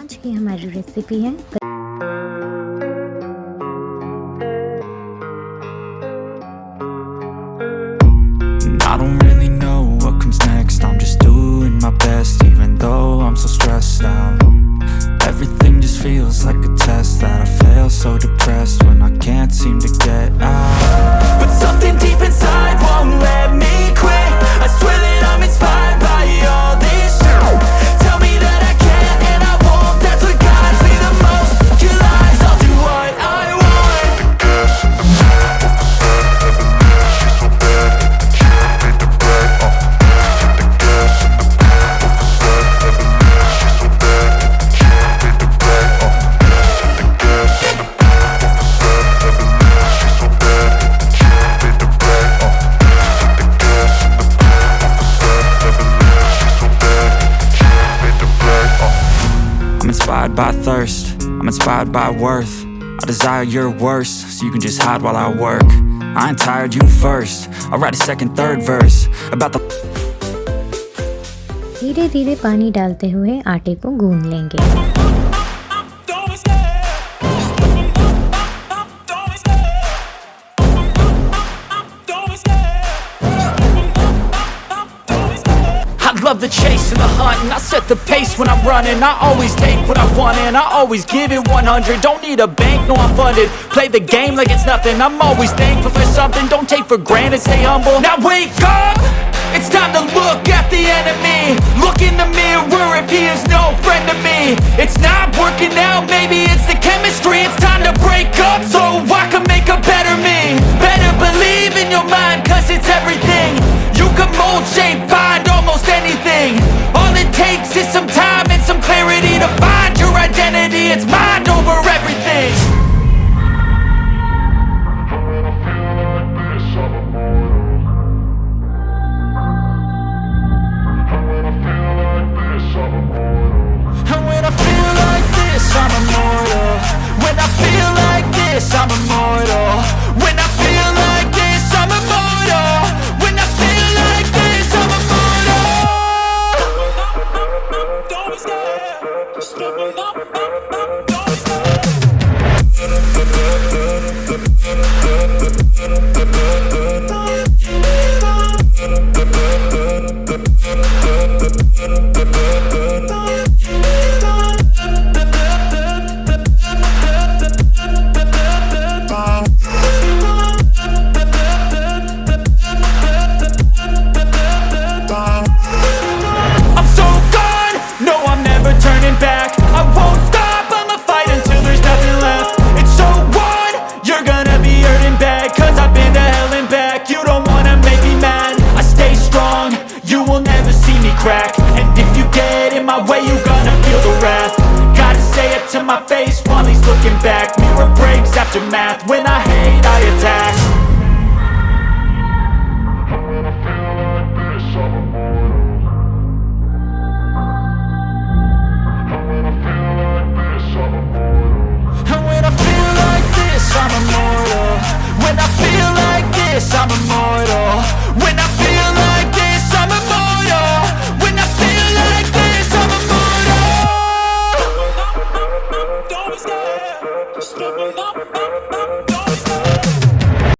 आज की हमारी रेसिपी है I don't really know what comes next. I'm just doing my best, even though I'm so stressed out. Everything just feels like a test that I fail, so depressed when I can't seem to get out. But something deep inside won't let me quit. I swear that I'm inspired by all this shit. Tell me that I can and I won't. That's what guides me the most. Your lies, I'll do what I want. I'm inspired by thirst, I'm inspired by worth. I desire your worst, so you can just hide while I work. I ain't tired, you first. I'll write a second, third verse about the धीरे धीरे पानी डालते हुए आटे को गूंद लेंगे। I love the chase and the hunt, and I set the pace when I'm running. I always take what I want and I always give it 100. Don't need a bank, no I'm funded. Play the game like it's nothing. I'm always thankful for something. Don't take for granted, stay humble. Now wake up, it's time to look at the enemy. Look in the mirror if he is no friend to me. It's not working out, maybe it's the chemistry. It's time to break up so I can make a better me. Better believe in your mind, cause it's everything. You can mold, shape, find almost anything. All it takes is some time and some clarity to find your identity. It's mind over everything. And when I feel like this, I'm immortal. When I feel like this, I'm immortal. When I feel like this, I'm immortal. When I feel like this, I'm immortal. Don't be scared. Just level up. Don't be I'm so gone, no I'm never turning back. I won't stop, I'ma fight until there's nothing left. It's so on, you're gonna be hurting bad, cause I've been to hell and back. You don't wanna make me mad, I stay strong, you will never see me crack. And if you get in my way, you're gonna feel the wrath. Gotta say it to my face while he's looking back. Mirror breaks after math, when I